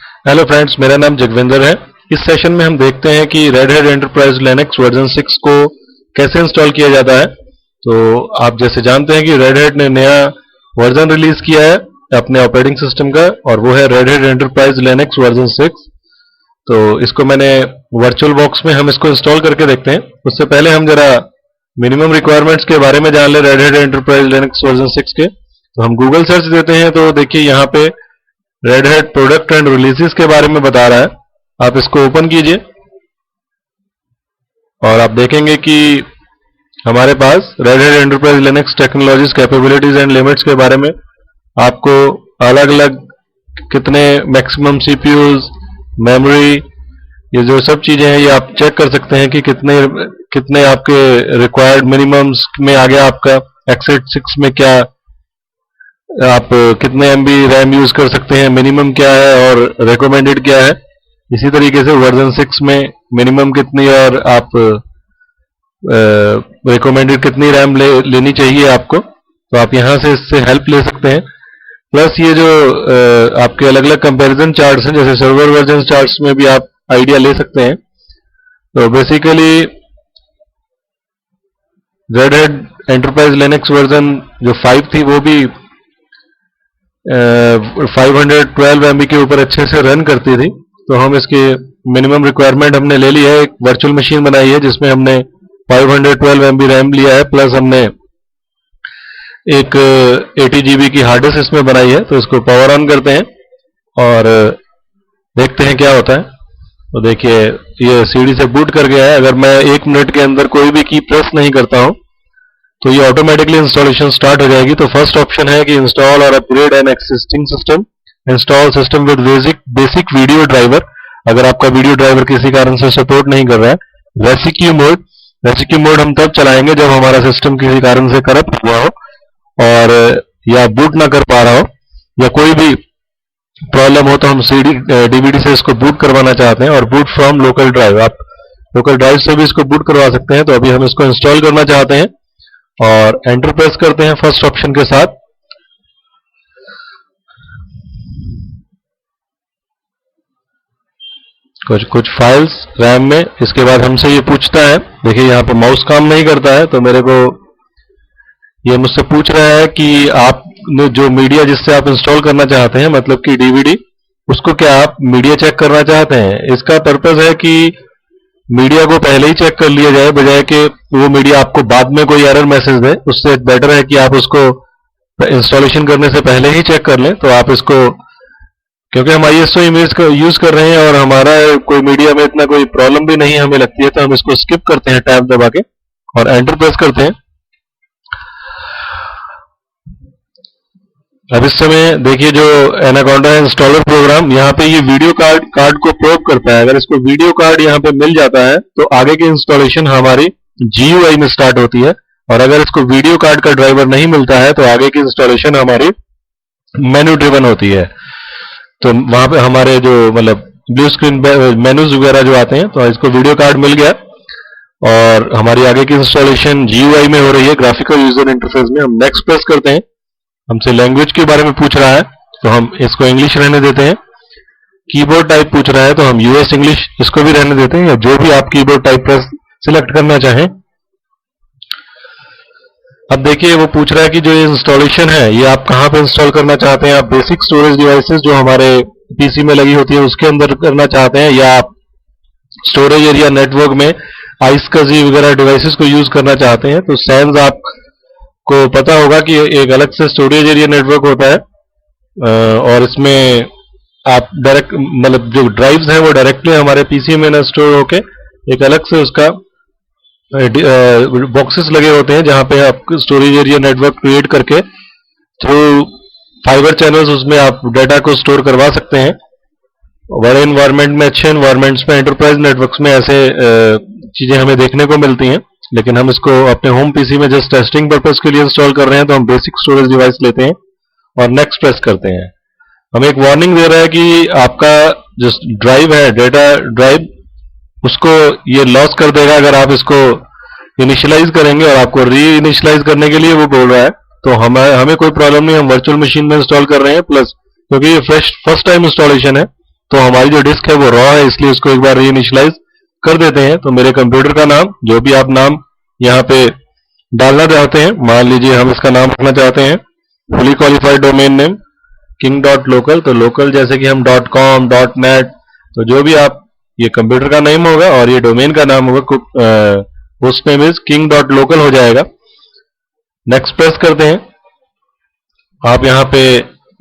Hello friends, मेरा नाम जगविंदर है। इस सेशन में हम देखते हैं कि red Hat Enterprise Linux version 6 को कैसे इंस्टॉल किया जाता है। तो आप जैसे जानते हैं कि रेड हैट ने नया वर्जन रिलीज किया है अपने ऑपरेटिंग सिस्टम का, और वो है red Hat Enterprise Linux version 6। तो इसको मैंने वर्चुअल बॉक्स में हम इसको इंस्टॉल करके देखते हैं। उससे पहले हम जरा मिनिमम रिक्वायरमेंट्स के बारे में जान ले red Hat Enterprise Linux version 6 के। तो हम गूगल सर्च देते हैं तो देखिए यहाँ पे red hat product and releases के बारे में बता रहा है। आप इसको ओपन कीजिए और आप देखेंगे कि हमारे पास Red Hat Enterprise Linux technologies capabilities and limits के बारे में आपको अलग अलग कितने मैक्सिमम सीपीयूज, मेमोरी, ये जो सब चीजें हैं ये आप चेक कर सकते हैं कि कितने आपके रिक्वायर्ड मिनिमम्स में आ गया आपका। x86 में क्या आप कितने MB रैम यूज कर सकते हैं, मिनिमम क्या है और रिकमेंडेड क्या है। इसी तरीके से वर्जन 6 में मिनिमम कितनी और आप रिकमेंडेड कितनी रैम लेनी चाहिए आपको, तो आप यहां से इससे हेल्प ले सकते हैं। प्लस ये जो आपके अलग अलग कंपैरिजन चार्ट्स हैं, जैसे सर्वर वर्जन चार्ट्स में भी आप आइडिया ले सकते हैं। तो basically red Hat Enterprise Linux version जो 5 थी वो भी 512 MB के ऊपर अच्छे से रन करती थी। तो हम इसकी मिनिमम रिक्वायरमेंट हमने ले ली है, एक वर्चुअल मशीन बनाई है जिसमें हमने 512 MB रैम लिया है, प्लस हमने एक 80 GB की हार्ड डिस्क इसमें बनाई है। तो इसको पावर ऑन करते हैं और देखते हैं क्या होता है। तो देखिए ये सीडी से बूट कर गया है। अगर मैं 1 मिनट के अंदर कोई भी की प्रेस नहीं करता हूं तो ये ऑटोमेटिकली इंस्टॉलेशन स्टार्ट हो जाएगी। तो फर्स्ट ऑप्शन है कि इंस्टॉल और upgrade an existing system, install system with basic video driver. अगर आपका वीडियो ड्राइवर किसी कारण से सपोर्ट नहीं कर रहा है। रेस्क्यू मोड हम तब चलाएंगे जब हमारा सिस्टम किसी कारण से करप्ट हुआ हो और या बूट ना कर पा रहा हो या कोई भी प्रॉब्लम हो, तो हम CD DVD से इसको बूट करवाना चाहते हैं। और बूट फ्रॉम लोकल ड्राइव, आप लोकल ड्राइव से भी इसको बूट करवा सकते हैं। तो अभी हम इसको इंस्टॉल करना चाहते हैं और एंटर प्रेस करते हैं फर्स्ट ऑप्शन के साथ। कुछ फाइल्स रैम में, इसके बाद हमसे ये पूछता है, देखिए यहाँ पे माउस काम नहीं करता है तो मेरे को ये मुझसे पूछ रहा है कि आप जो मीडिया जिससे आप इंस्टॉल करना चाहते हैं, मतलब कि DVD, उसको क्या आप मीडिया चेक करना चाहते हैं। इसका पर्पस है कि मीडिया को पहले ही चेक कर लिया जाए, बजाय कि वो मीडिया आपको बाद में कोई एरर मैसेज दे। उससे बेटर है कि आप उसको इंस्टॉलेशन करने से पहले ही चेक कर लें। तो आप इसको, क्योंकि हम ISO इमेज का यूज कर रहे हैं और हमारा कोई मीडिया में इतना कोई प्रॉब्लम भी नहीं हमें लगती है, तो हम इसको स्किप करते हैं टैब दबा के और एंटर प्रेस करते हैं। अब इस समय देखिए जो एनाकोंडा इंस्टॉलर प्रोग्राम, यहाँ पे ये वीडियो कार्ड को प्रोब करता है। अगर इसको वीडियो कार्ड यहाँ पे मिल जाता है तो आगे की इंस्टॉलेशन हमारी GUI में स्टार्ट होती है, और अगर इसको वीडियो कार्ड का ड्राइवर नहीं मिलता है तो आगे की इंस्टॉलेशन हमारी मेन्यू ड्रिवन होती है। तो वहां पे हमारे जो मतलब ब्लू स्क्रीन मेन्यूज वगैरह जो आते हैं, तो इसको वीडियो कार्ड मिल गया और हमारी आगे की इंस्टॉलेशन GUI में हो रही है, ग्राफिकल यूजर इंटरफेस में। हम नेक्स्ट प्रेस करते हैं। हमसे लैंग्वेज के बारे में पूछ रहा है तो हम इसको इंग्लिश रहने देते हैं। कीबोर्ड टाइप पूछ रहा है तो हम US इंग्लिश इसको भी रहने देते हैं, या जो भी आप कीबोर्ड टाइप प्रेस सिलेक्ट करना चाहें। अब देखिए वो पूछ रहा है कि जो ये इंस्टॉलेशन है ये आप कहां पे इंस्टॉल करना चाहते हैं। आप बेसिक स्टोरेज डिवाइसेस जो हमारे PC में लगी होती है उसके अंदर करना चाहते हैं, या आप स्टोरेज एरिया नेटवर्क में iSCSI वगैरह डिवाइसेस को यूज करना चाहते हैं। तो SANS आपको पता होगा कि एक अलग से स्टोरेज एरिया नेटवर्क होता है और इसमें आप डायरेक्ट मतलब जो ड्राइव्स हैं वो डायरेक्टली हमारे PC में ना स्टोर होके एक अलग से उसका बॉक्सेस लगे होते हैं जहां पे आप स्टोरेज एरिया नेटवर्क क्रिएट करके थ्रू फाइबर चैनल्स उसमें आप डाटा को स्टोर करवा सकते हैं। बड़े इन्वायरमेंट में, अच्छे इन्वायरमेंट्स में, एंटरप्राइज नेटवर्क्स में ऐसे चीजें हमें देखने को मिलती हैं। लेकिन हम इसको अपने होम PC में जस्ट टेस्टिंग पर्पस के लिए इंस्टॉल कर रहे हैं, तो हम बेसिक स्टोरेज डिवाइस लेते हैं और नेक्स्ट प्रेस करते हैं। हमें एक वार्निंग दे रहा है कि आपका जो ड्राइव है, डेटा ड्राइव, उसको ये लॉस कर देगा अगर आप इसको इनिशियलाइज करेंगे, और आपको री इनिशियलाइज करने के लिए वो बोल रहा है। तो हमें कोई प्रॉब्लम नहीं, हम वर्चुअल मशीन में इंस्टॉल कर रहे हैं। प्लस क्योंकि ये फर्स्ट टाइम इंस्टॉलेशन है तो हमारी जो डिस्क है वो रॉ है, इसलिए उसको एक बार रीइनिशियलाइज कर देते हैं। तो मेरे कंप्यूटर का नाम, जो भी आप नाम यहाँ पे डालना चाहते हैं, मान लीजिए हम इसका नाम रखना चाहते हैं fully qualified domain name king.local, तो लोकल जैसे कि हम .com .net, तो जो भी आप, ये कंप्यूटर का नेम होगा और ये डोमेन का नाम होगा, होस्ट नेम इज king.local हो जाएगा। नेक्स्ट प्रेस करते हैं। आप यहाँ पे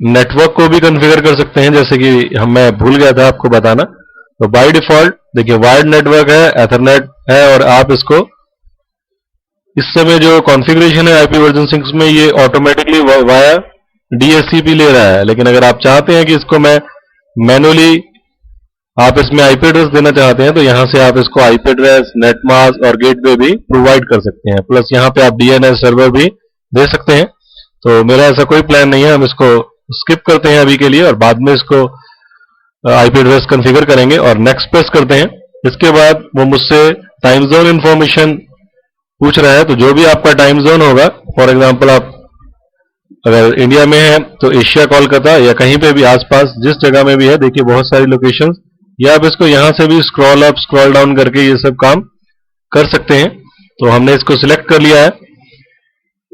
नेटवर्क को भी कॉन्फ़िगर कर सकते हैं, जैसे कि मैं भूल गया था आपको बताना। तो बाय डिफॉल्ट देखिए वायर्ड नेटवर्क है, एथरनेट है, और आप इसको इस समय जो कॉन्फ़िगरेशन है आईपी वर्जन 6 में, ये ऑटोमेटिकली वाया DHCP ले रहा है। लेकिन अगर आप चाहते हैं कि इसको मैं मैनुअली, आप इसमें आईपी एड्रेस देना चाहते हैं, तो यहां से आप इसको आईपी एड्रेस, नेटमास्क और गेटवे भी प्रोवाइड कर सकते हैं। प्लस यहां पे आप DNS सर्वर भी दे सकते हैं। तो मेरा ऐसा कोई प्लान नहीं है, हम इसको स्किप करते हैं अभी के लिए, और बाद में इसको आईपी एड्रेस कॉन्फ़िगर करेंगे और नेक्स्ट प्रेस करते हैं। इसके बाद वो मुझसे टाइम जोन इंफॉर्मेशन पूछ रहा है, तो जो भी आपका टाइम जोन होगा, फॉर एग्जांपल आप अगर इंडिया में है तो एशिया कोलकाता, या कहीं पे भी आसपास जिस जगह में भी है, देखिए बहुत सारी लोकेशंस, या आप इसको यहां से भी स्क्रॉल अप स्क्रॉल डाउन करके ये सब काम कर सकते हैं। तो हमने इसको सिलेक्ट कर लिया है,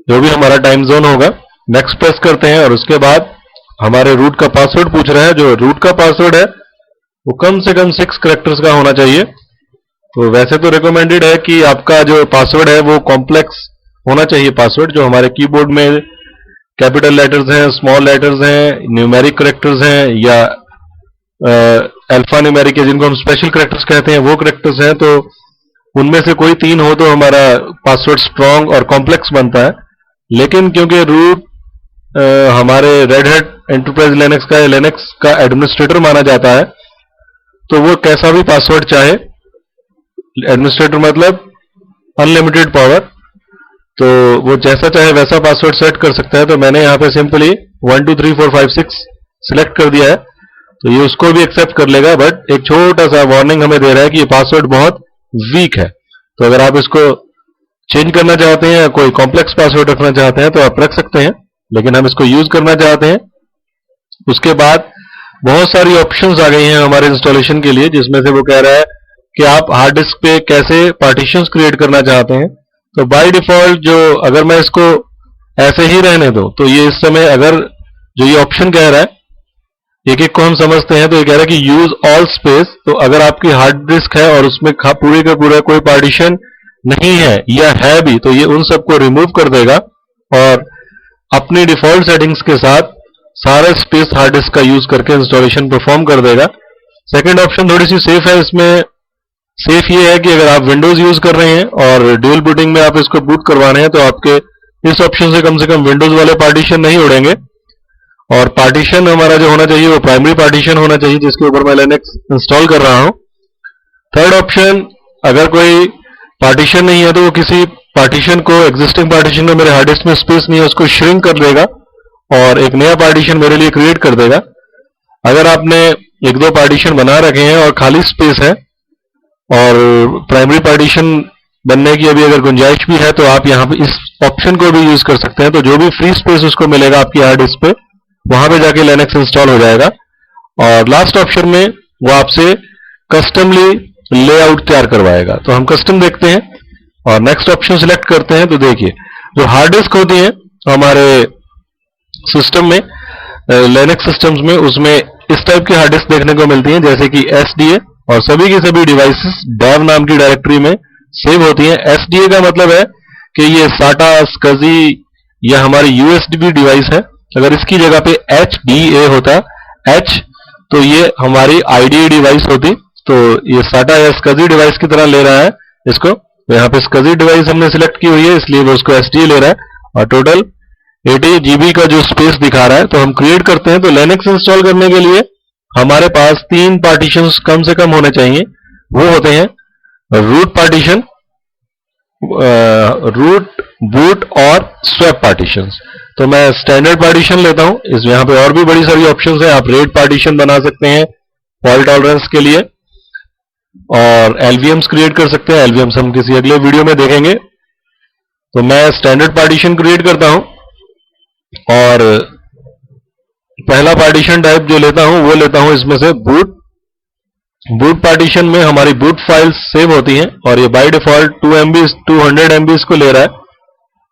जो भी हमारा टाइम जोन होगा। नेक्स्ट प्रेस करते हैं और उसके बाद हमारे रूट का पासवर्ड पूछ रहा है। जो रूट का पासवर्ड है वो कम से कम 6 कैरेक्टर्स का होना चाहिए। तो वैसे तो रिकमेंडेड है कि आपका जो पासवर्ड है वो कॉम्प्लेक्स होना चाहिए पासवर्ड, जो हमारे कीबोर्ड में कैपिटल लेटर्स हैं, स्मॉल लेटर्स हैं, न्यूमेरिक कैरेक्टर्स हैं, या अल्फा न्यूमेरिक है, जिनको हम स्पेशल कैरेक्टर्स कहते हैं, वो कैरेक्टर्स हैं। तो उनमें से कोई 3 हो तो हमारा पासवर्ड स्ट्रॉन्ग और कॉम्प्लेक्स बनता है। लेकिन क्योंकि रूट हमारे रेड हैट एंटरप्राइज लिनक्स का एडमिनिस्ट्रेटर माना जाता है, तो वो कैसा भी पासवर्ड चाहे, एडमिनिस्ट्रेटर मतलब अनलिमिटेड पावर, तो वो जैसा चाहे वैसा पासवर्ड सेट कर सकता है। तो मैंने यहाँ पे सिंपली 1 2 3 4 5 6 सिलेक्ट कर दिया है, तो ये उसको भी एक्सेप्ट कर लेगा। बट एक छोटा सा वार्निंग हमें दे रहा है कि ये पासवर्ड बहुत वीक है। तो अगर आप इसको चेंज करना चाहते हैं या कोई कॉम्प्लेक्स पासवर्ड रखना चाहते हैं तो आप रख सकते हैं, लेकिन हम इसको यूज करना चाहते हैं। उसके बाद बहुत सारी ऑप्शंस आ गई हैं हमारे इंस्टॉलेशन के लिए, जिसमें से वो कह रहा है कि आप हार्ड डिस्क पे कैसे पार्टीशंस क्रिएट करना चाहते हैं। तो बाय डिफॉल्ट जो, अगर मैं इसको ऐसे ही रहने दो, तो ये इस समय अगर जो ये ऑप्शन कह रहा है, एक एक को हम समझते हैं। तो ये कह रहा है कि यूज ऑल स्पेस। तो अगर आपकी हार्ड डिस्क है और उसमें पूरे का पूरा कोई पार्टीशन नहीं है या है भी, तो ये उन सबको रिमूव कर देगा और अपनी डिफॉल्ट सेटिंग्स के साथ सारा स्पेस हार्ड डिस्क का यूज करके इंस्टॉलेशन परफॉर्म कर देगा। सेकंड ऑप्शन थोड़ी सी सेफ है। इसमें सेफ ये है कि अगर आप विंडोज यूज कर रहे हैं और ड्यूल बूटिंग में आप इसको बूट करवाने हैं, तो आपके इस ऑप्शन से कम विंडोज वाले पार्टीशन नहीं उड़ेंगे। और पार्टीशन हमारा जो होना चाहिए वो प्राइमरी पार्टीशन होना चाहिए, जिसके ऊपर मैं लिनक्स इंस्टॉल कर रहा हूं। थर्ड ऑप्शन, अगर कोई पार्टीशन नहीं है तो वो किसी पार्टीशन को, एग्जिस्टिंग पार्टीशन में मेरे हार्ड डिस्क में स्पेस नहीं है, उसको श्रिंक कर देगा और एक नया पार्टीशन मेरे लिए क्रिएट कर देगा। अगर आपने 1-2 पार्टीशन बना रखे हैं और खाली स्पेस है और प्राइमरी पार्टीशन बनने की अभी अगर गुंजाइश भी है, तो आप यहाँ पे इस ऑप्शन को भी यूज कर सकते हैं। तो जो भी फ्री स्पेस उसको मिलेगा आपकी हार्ड डिस्क पे, वहां पे जाके लिनक्स इंस्टॉल हो जाएगा। और लास्ट ऑप्शन में वो आपसे कस्टमली लेआउट तैयार करवाएगा। तो हम कस्टम देखते हैं और नेक्स्ट ऑप्शन सिलेक्ट करते हैं। तो देखिए जो हार्ड डिस्क होती है हमारे सिस्टम में, लिनक्स सिस्टम्स में, उसमें इस टाइप की हार्ड डिस्क देखने को मिलती हैं, जैसे कि SDA, और सभी की सभी डिवाइसेस dev नाम की डायरेक्टरी में सेव होती हैं। SDA का मतलब है कि ये SATA, SCSI या हमारी USB डिवाइस है। अगर इसकी जगह पे HDA होता, H, तो ये हमारी IDE डिवाइस होती। तो ये SATA या SCSI डिवाइस की तरह ले रहा है इसको। तो यहाँ पे SCSI डिवाइस हमने सिलेक्ट की हुई है, इसलिए वो उसको SDA ले रहा है। और टोटल 80 GB का जो स्पेस दिखा रहा है, तो हम क्रिएट करते हैं। तो लिनक्स इंस्टॉल करने के लिए हमारे पास 3 पार्टीशंस कम से कम होने चाहिए। वो होते हैं रूट पार्टीशन, रूट, बूट और स्वैप पार्टीशंस। तो मैं स्टैंडर्ड पार्टीशन लेता हूं। इस यहाँ पे और भी बड़ी सारी ऑप्शंस हैं। आप रेड पार्टीशन बना सकते हैं फॉल्ट टॉलरेंस के लिए, और LVMs क्रिएट कर सकते हैं। LVMs हम किसी अगले वीडियो में देखेंगे। तो मैं स्टैंडर्ड पार्टीशन क्रिएट करता हूं और पहला पार्टीशन टाइप जो लेता हूं वो लेता हूं इसमें से बूट। बूट पार्टीशन में हमारी बूट फाइल्स सेव होती हैं और ये बाय डिफॉल्ट 2 MB 200 MB को ले रहा है।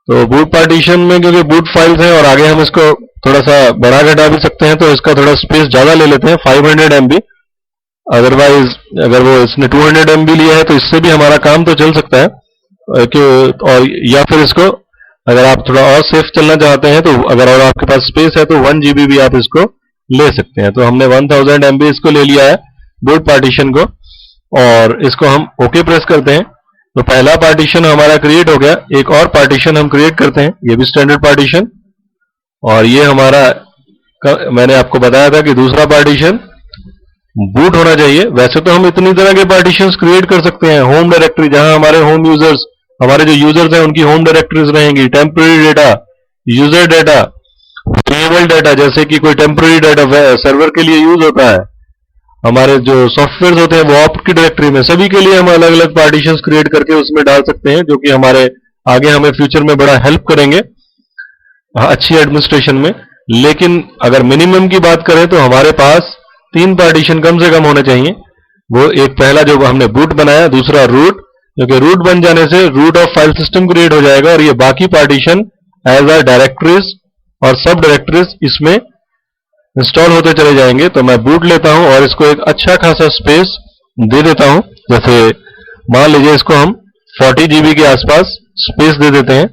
तो बूट पार्टीशन में क्योंकि बूट फाइल्स हैं और आगे हम इसको थोड़ा सा बढ़ा घटा भी सकते हैं, तो इसका थोड़ा स्पेस ज्यादा ले लेते हैं 500 MB। अदरवाइज अगर वो इसने 200 MB लिया है तो इससे भी हमारा काम तो चल सकता है और या फिर इसको अगर आप थोड़ा और सेफ चलना चाहते हैं तो अगर और आपके पास स्पेस है तो 1 GB भी आप इसको ले सकते हैं। तो हमने 1000 MB इसको ले लिया है बूट पार्टीशन को और इसको हम ओके प्रेस करते हैं। तो पहला पार्टीशन हमारा क्रिएट हो गया। एक और पार्टीशन हम क्रिएट करते हैं, ये भी स्टैंडर्ड पार्टीशन, और ये हमारा मैंने आपको बताया था कि दूसरा पार्टीशन बूट होना चाहिए। वैसे तो हम इतनी तरह के पार्टीशंस क्रिएट कर सकते हैं। होम डायरेक्टरी जहां हमारे होम यूजर्स, हमारे जो यूजर्स हैं उनकी होम डायरेक्टरीज रहेंगी, temporary data, user data, variable data, जैसे कि कोई टेम्पररी डाटा सर्वर के लिए यूज होता है, हमारे जो सॉफ्टवेयर होते हैं वो ऑप्ट की डायरेक्टरी में, सभी के लिए हम अलग अलग पार्टीशंस क्रिएट करके उसमें डाल सकते हैं, जो कि हमारे आगे हमें फ्यूचर में बड़ा हेल्प करेंगे अच्छी एडमिनिस्ट्रेशन में। लेकिन अगर मिनिमम की बात करें तो हमारे पास 3 पार्टीशन कम से कम होने चाहिए। वो एक पहला जो हमने बूट बनाया, दूसरा रूट, क्योंकि रूट बन जाने से root of file system create हो जाएगा और ये बाकी पार्टीशन एज अ डायरेक्टरीज और सब डायरेक्टरीज इसमें इंस्टॉल होते चले जाएंगे। तो मैं बूट लेता हूं और इसको एक अच्छा खासा स्पेस दे देता हूं। जैसे मान लीजिए इसको हम 40 GB के आसपास स्पेस दे देते हैं,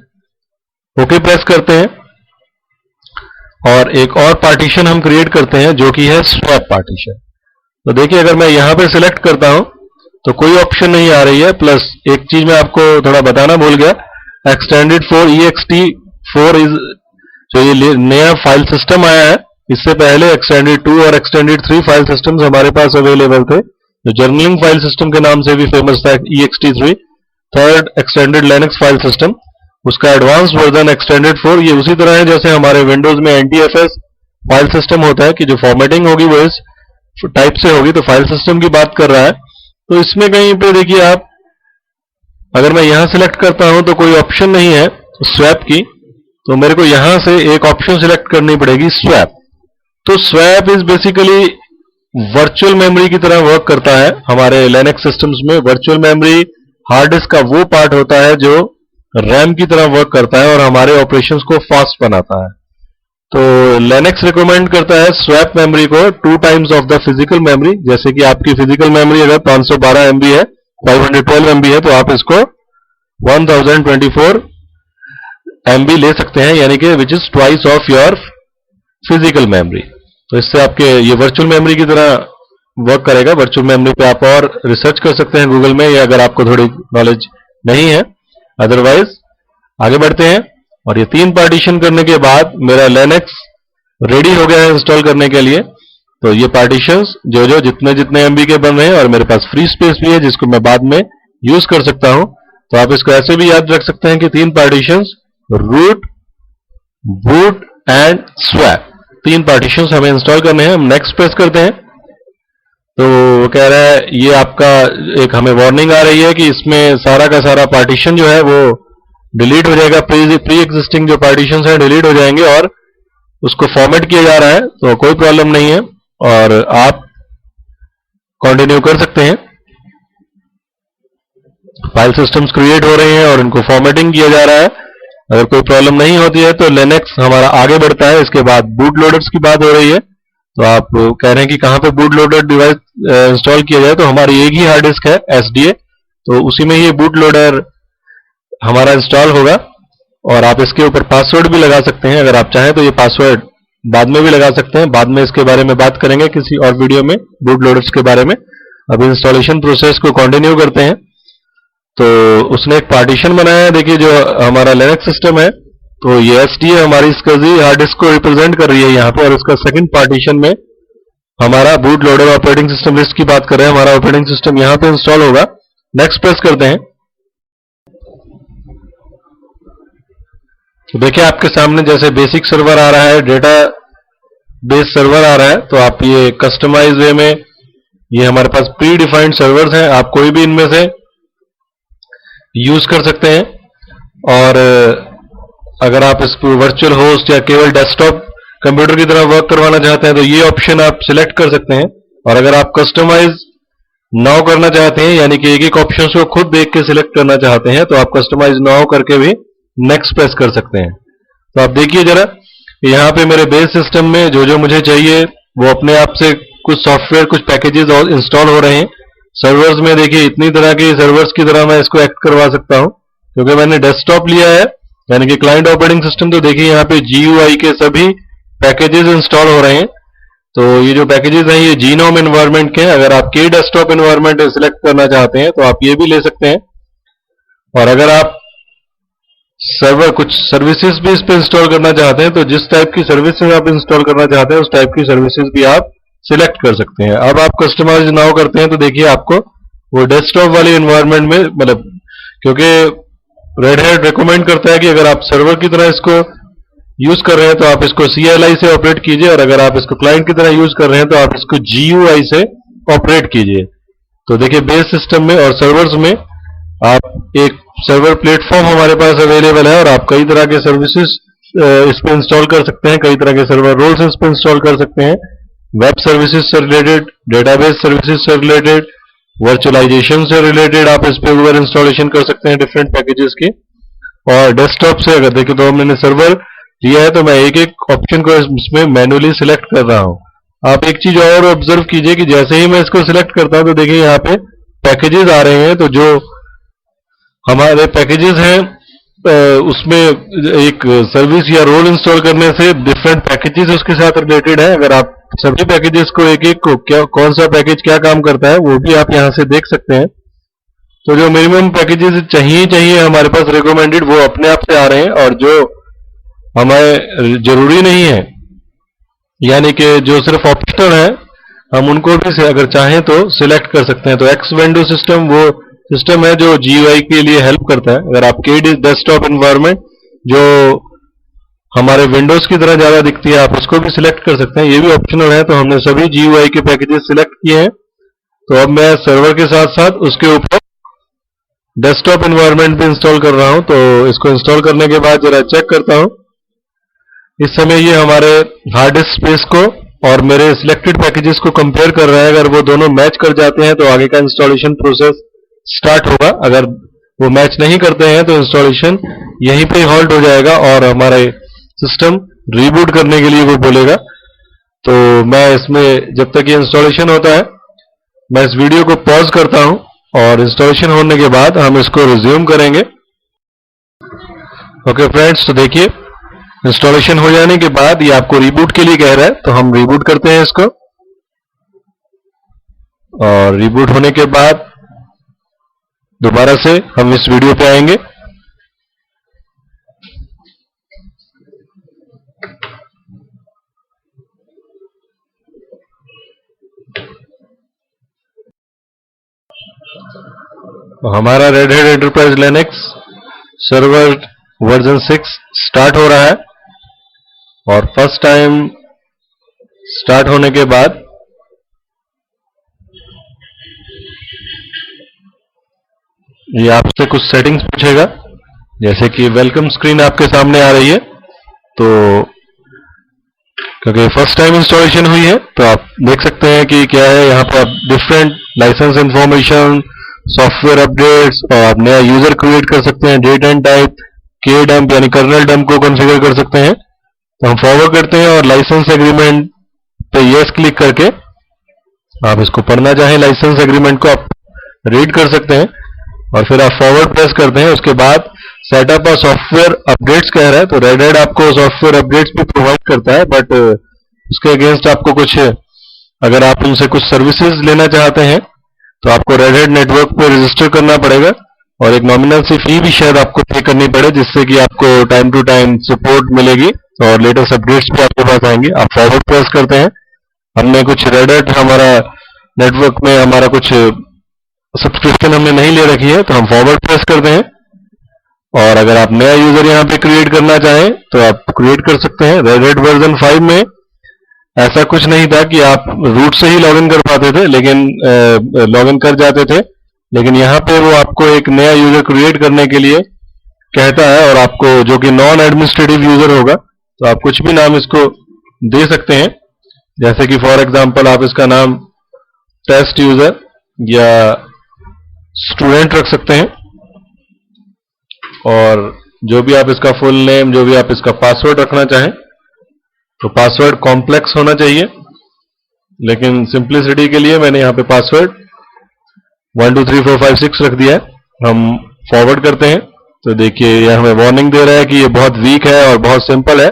ओके प्रेस करते हैं और एक और पार्टीशन हम क्रिएट करते हैं जो कि है स्वैप पार्टीशन। तो देखिए अगर मैं यहां पे सिलेक्ट करता हूं तो कोई ऑप्शन नहीं आ रही है। प्लस एक चीज मैं आपको थोड़ा बताना भूल गया, एक्सटेंडेड फॉर ext4 इज जो ये नया फाइल सिस्टम आया है, इससे पहले एक्सटेंडेड 2 और एक्सटेंडेड 3 फाइल सिस्टम्स हमारे पास अवेलेबल थे, जो जर्नलिंग फाइल सिस्टम के नाम से भी फेमस था ext3, third extended Linux file system. उसका एडवांस वर्जन एक्सटेंडेड 4 ये उसी तरह है जैसे हमारे विंडोज में NTFS फाइल सिस्टम होता है कि जो फॉर्मेटिंग होगी वो इस टाइप से होगी। तो फाइल सिस्टम की बात कर रहा है। तो इसमें कहीं पे देखिए आप, अगर मैं यहां सिलेक्ट करता हूं तो कोई ऑप्शन नहीं है स्वैप की, तो मेरे को यहां से एक ऑप्शन सिलेक्ट करनी पड़ेगी स्वैप। तो swap is basically virtual memory की तरह वर्क करता है। हमारे लिनक्स सिस्टम्स में वर्चुअल मेमोरी हार्ड डिस्क का वो पार्ट होता है जो रैम की तरह वर्क करता है और हमारे ऑपरेशंस को फास्ट बनाता है। तो लिनक्स रिकमेंड करता है स्वैप मेमोरी को 2 times of the physical memory. जैसे कि आपकी फिजिकल मेमोरी अगर 512 MB है, 512 MB है, तो आप इसको 1024 MB ले सकते हैं, यानी कि which is twice of your physical memory. तो इससे आपके ये वर्चुअल मेमोरी की तरह वर्क करेगा। वर्चुअल मेमोरी पे आप और रिसर्च कर सकते हैं गूगल में, या अगर आपको थोड़ी नॉलेज नहीं है। अदरवाइज आगे बढ़ते हैं और ये 3 पार्टीशन करने के बाद मेरा लिनक्स रेडी हो गया है इंस्टॉल करने के लिए। तो ये पार्टीशंस जो जितने जितने MB के बन रहे हैं और मेरे पास फ्री स्पेस भी है जिसको मैं बाद में यूज कर सकता हूं। तो आप इसको ऐसे भी याद रख सकते हैं कि 3 partitions, root, boot and swap, 3 partitions हमें इंस्टॉल करने हैं। हम नेक्स्ट प्रेस करते हैं तो वो कह रहा है, ये आपका एक हमें वार्निंग आ रही है कि इसमें सारा का सारा पार्टीशन जो है वो डिलीट हो जाएगा। प्री एग्जिस्टिंग जो पार्टीशंस हैं डिलीट हो जाएंगे और उसको फॉर्मेट किया जा रहा है। तो कोई प्रॉब्लम नहीं है और आप कंटिन्यू कर सकते हैं। फाइल सिस्टम्स क्रिएट हो रहे हैं और इनको फॉर्मेटिंग किया जा रहा है। अगर कोई प्रॉब्लम नहीं होती है तो लिनक्स हमारा आगे बढ़ता है। इसके बाद बूट लोडर्स की बात हो रही है। तो आप कह रहे हैं कि कहां पे बूट लोडर डिवाइस इंस्टॉल किया जाए, तो हमारी एक ही हार्ड डिस्क है SDA, तो उसी में ही बूट लोडर हमारा इंस्टॉल होगा। और आप इसके ऊपर पासवर्ड भी लगा सकते हैं, अगर आप चाहें तो ये पासवर्ड बाद में भी लगा सकते हैं। बाद में इसके बारे में बात करेंगे किसी और वीडियो में बूट लोडर्स के बारे में। अब इंस्टॉलेशन प्रोसेस को कंटिन्यू करते हैं। तो उसने एक पार्टीशन बनाया है, देखिए जो हमारा लिनक्स सिस्टम है, तो ये SDA हमारी SCSI हार्ड डिस्क को रिप्रेजेंट कर रही है यहाँ पे। और उसका सेकंड पार्टीशन में हमारा boot loader operating system list की बात कर रहे हैं, हमारा ऑपरेटिंग सिस्टम यहाँ पे इंस्टॉल होगा। नेक्स्ट प्रेस करते हैं तो देखिए आपके सामने जैसे बेसिक सर्वर आ रहा है, डेटा बेस सर्वर आ रहा है। तो आप ये कस्टमाइज वे में, ये हमारे पास प्री डिफाइंड सर्वर्स हैं, आप कोई भी इनमें से यूज कर सकते हैं। और अगर आप इसको वर्चुअल होस्ट या केवल डेस्कटॉप कंप्यूटर की तरह वर्क करवाना चाहते हैं तो ये ऑप्शन आप सिलेक्ट कर सकते हैं। और अगर आप कस्टमाइज नाउ करना चाहते हैं, यानी कि एक एक ऑप्शन को खुद देख के सिलेक्ट करना चाहते हैं, तो आप कस्टमाइज नाउ करके भी नेक्स्ट प्रेस कर सकते हैं। तो आप देखिए जरा, यहाँ पे मेरे बेस सिस्टम में जो जो मुझे चाहिए वो अपने आप से कुछ सॉफ्टवेयर, कुछ पैकेजेस और इंस्टॉल हो रहे हैं। सर्वर्स में देखिए इतनी तरह के सर्वर्स की तरह मैं इसको एक्ट करवा सकता हूं, क्योंकि मैंने डेस्कटॉप लिया है, यानी कि क्लाइंट ऑपरेटिंग सिस्टम। तो देखिए यहाँ पे GUI के सभी पैकेजेस इंस्टॉल हो रहे हैं। तो ये जो पैकेजेस हैं ये जीनोम एनवायरनमेंट के हैं। अगर आप के डेस्कटॉप एनवायरनमेंट सिलेक्ट करना चाहते हैं तो आप ये भी ले सकते हैं, और अगर आप सर्वर कुछ सर्विसेज भी इस पे इंस्टॉल करना चाहते हैं तो जिस टाइप की सर्विसेज आप इंस्टॉल करना चाहते हैं उस टाइप की सर्विसेज भी आप सिलेक्ट कर सकते हैं। अब आप कस्टमाइज नाउ करते हैं तो देखिए आपको वो डेस्कटॉप वाली एनवायरनमेंट में, मतलब क्योंकि रेड हैट रिकमेंड करता है कि अगर आप सर्वर की तरह इसको यूज कर रहे हैं तो आप इसको CLI से ऑपरेट कीजिए, और अगर आप इसको क्लाइंट की तरह यूज कर रहे हैं तो आप इसको GUI से ऑपरेट कीजिए। तो देखिए बेस सिस्टम में और सर्वर्स में आप एक सर्वर प्लेटफॉर्म हमारे पास अवेलेबल है, और आप कई तरह के सर्विसेज इस पे इंस्टॉल कर सकते हैं, कई तरह के सर्वर रोल्स इस पे इंस्टॉल कर सकते हैं। वेब सर्विसेज से रिलेटेड, डेटाबेस सर्विसेज से रिलेटेड, वर्चुअलाइजेशन से रिलेटेड आप इस पे ऊपर इंस्टॉलेशन कर सकते हैं डिफरेंट पैकेजेस के। और डेस्कटॉप से अगर देखें तो मैंने सर्वर लिया है तो मैं एक एक ऑप्शन को इसमें मैनुअली सिलेक्ट कर रहा हूं। आप एक चीज और ऑब्जर्व कीजिए कि जैसे ही मैं इसको सिलेक्ट करता हूं तो देखिए यहाँ पे पैकेजेस आ रहे हैं। तो जो हमारे पैकेजेस हैं उसमें एक सर्विस या रोल इंस्टॉल करने से डिफरेंट पैकेजेस उसके साथ रिलेटेड है। अगर आप सभी पैकेजेस को एक एक को क्या कौन सा पैकेज क्या काम करता है वो भी आप यहाँ से देख सकते हैं। तो जो मिनिमम पैकेजेस चाहिए हमारे पास रिकमेंडेड वो अपने आप से आ रहे हैं, और जो हमें जरूरी नहीं है, यानी कि जो सिर्फ ऑप्शनल है, हम उनको भी अगर चाहें तो सिलेक्ट कर सकते हैं। तो एक्स विंडो सिस्टम वो सिस्टम है जो GUI के लिए हेल्प करता है। अगर आप के डेस्कटॉप एनवायरनमेंट जो हमारे विंडोज की तरह ज्यादा दिखती है आप उसको भी सिलेक्ट कर सकते हैं, ये भी ऑप्शनल है। तो हमने सभी GUI के पैकेजेस सिलेक्ट किए हैं। तो अब मैं सर्वर के साथ साथ उसके ऊपर डेस्कटॉप एनवायरनमेंट भी इंस्टॉल कर रहा हूं। तो इसको इंस्टॉल करने के बाद जरा चेक करता हूं। इस समय ये हमारे हार्ड डिस्क स्पेस को और मेरे सिलेक्टेड पैकेजेस को कंपेयर कर रहा है। अगर वो दोनों मैच कर जाते हैं तो आगे का इंस्टॉलेशन प्रोसेस स्टार्ट होगा। अगर वो मैच नहीं करते हैं तो इंस्टॉलेशन यहीं पे हॉल्ट हो जाएगा और हमारे सिस्टम रीबूट करने के लिए वो बोलेगा। तो मैं इसमें जब तक ये इंस्टॉलेशन होता है मैं इस वीडियो को पॉज करता हूं, और इंस्टॉलेशन होने के बाद हम इसको रिज्यूम करेंगे। ओके फ्रेंड्स, तो देखिए इंस्टॉलेशन हो जाने के बाद ये आपको रीबूट के लिए कह रहा है, तो हम रीबूट करते हैं इसको। और रीबूट होने के बाद दोबारा से हम इस वीडियो पे आएंगे। तो हमारा red Hat Enterprise Linux server version 6 start हो रहा है, और फर्स्ट टाइम स्टार्ट होने के बाद ये आपसे कुछ सेटिंग्स पूछेगा, जैसे कि वेलकम स्क्रीन आपके सामने आ रही है। तो क्योंकि फर्स्ट टाइम इंस्टॉलेशन हुई है तो आप देख सकते हैं कि क्या है। यहाँ पर आप different license information, software updates, और आप नया यूजर क्रिएट कर सकते हैं, डेट एंड टाइप, के डंप यानी कर्नल डंप को कॉन्फ़िगर कर सकते हैं। तो हम फॉरवर्ड करते हैं और लाइसेंस एग्रीमेंट पे यस क्लिक करके आप इसको पढ़ना चाहें लाइसेंस एग्रीमेंट को आप रीड कर सकते हैं, और फिर आप फॉरवर्ड प्रेस करते हैं। उसके बाद सेटअप और सॉफ्टवेयर अपडेट्स कह रहा है। तो रेड हैट आपको सॉफ्टवेयर अपडेट्स भी प्रोवाइड करता है, बट उसके अगेंस्ट आपको कुछ, अगर आप उनसे कुछ सर्विसेज लेना चाहते हैं तो आपको रेड हैट नेटवर्क पे रजिस्टर करना पड़ेगा, और एक नॉमिनल सी फी भी शायद आपको पे करनी पड़े, जिससे कि आपको टाइम टू टाइम सपोर्ट मिलेगी और लेटेस्ट अपडेट्स भी आपके पास आएंगे। आप फॉरवर्ड प्रेस करते हैं। हमने कुछ रेड हैट हमारा नेटवर्क में हमारा कुछ सब्सक्रिप्शन हमने नहीं ले रखी है, तो हम फॉरवर्ड प्रेस करते हैं। और अगर आप नया यूजर यहाँ पे क्रिएट करना चाहें तो आप क्रिएट कर सकते हैं। रेड हैट वर्जन 5 में ऐसा कुछ नहीं था कि आप रूट से ही लॉगिन कर पाते थे, लेकिन लॉगिन कर जाते थे, लेकिन यहाँ पे वो आपको एक नया यूजर क्रिएट करने के लिए कहता है, और आपको जो कि नॉन एडमिनिस्ट्रेटिव यूजर होगा तो आप कुछ भी नाम इसको दे सकते हैं। जैसे कि फॉर एग्जांपल आप इसका नाम टेस्ट यूजर या स्टूडेंट रख सकते हैं, और जो भी आप इसका फुल नेम, जो भी आप इसका पासवर्ड रखना चाहें, तो पासवर्ड कॉम्प्लेक्स होना चाहिए, लेकिन सिंप्लिसिटी के लिए मैंने यहाँ पे पासवर्ड 1 2 3 4 5 6 रख दिया है। हम फॉरवर्ड करते हैं तो देखिए ये हमें वार्निंग दे रहा है कि ये बहुत वीक है और बहुत सिंपल है,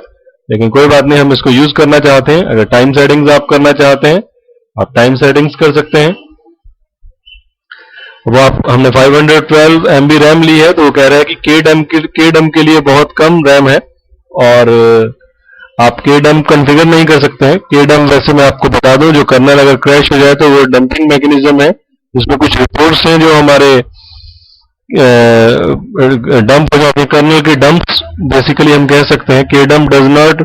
लेकिन कोई बात नहीं, हम इसको यूज करना चाहते हैं। अगर टाइम सेटिंग्स आप करना चाहते हैं, आप टाइम सेटिंग्स कर सकते हैं। वो हमने 512 MB रैम ली है, तो वो कह रहा है कि केडम के लिए बहुत कम रैम है, और आप केडम कॉन्फ़िगर नहीं कर सकते हैं। केडम वैसे मैं आपको बता दूं, जो कर्नल अगर क्रैश हो जाए तो वो डंपिंग मैकेनिज्म है, इसमें कुछ रिपोर्ट्स हैं जो हमारे डंप हो जाते हैं, कर्नल के डंप्स बेसिकली हम कह सकते हैं। Kdump does not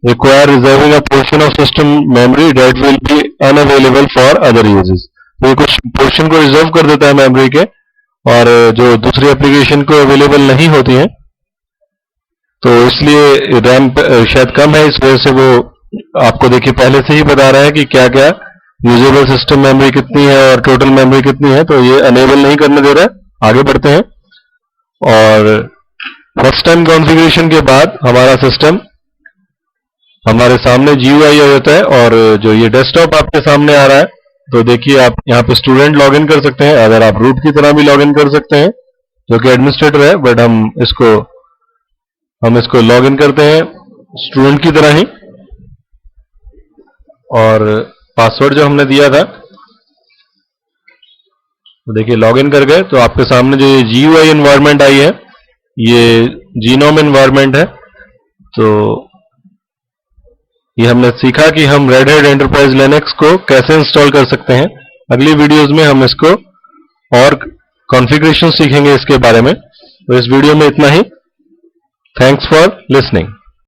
require reserving a portion of system memory that will be unavailable for other uses. तो ये कुछ पोर्शन को रिजर्व कर देता है मेमोरी के, और जो दूसरी एप्लीकेशन को अवेलेबल नहीं होती हैं, तो इसलिए रैम शायद कम है, इस वजह से वो आपको देखिए पहले से ही बता रहा है कि क्या क्या यूजेबल सिस्टम मेमोरी कितनी है और टोटल मेमोरी कितनी है, तो ये अनेबल नहीं करने दे रहा है। आगे बढ़ते हैं, और फर्स्ट टाइम कॉन्फ़िगरेशन के बाद हमारा सिस्टम हमारे सामने GUI आ जाता है, और जो ये डेस्कटॉप आपके सामने आ रहा है, तो देखिए आप यहाँ पे स्टूडेंट लॉगिन कर सकते हैं, अगर आप रूट की तरह भी लॉगिन कर सकते हैं जो कि एडमिनिस्ट्रेटर है, बट हम इसको लॉगिन करते हैं स्टूडेंट की तरह ही, और पासवर्ड जो हमने दिया था, तो देखिए लॉगिन कर गए तो आपके सामने जो ये GUI एनवायरनमेंट आई है, ये जीनोम एनवायरनमेंट है। तो ये हमने सीखा कि हम रेड हैट एंटरप्राइज लिनक्स को कैसे इंस्टॉल कर सकते हैं। अगली वीडियोस में हम इसको और कॉन्फ़िगरेशन सीखेंगे इसके बारे में। तो इस वीडियो में इतना ही। Thanks for listening.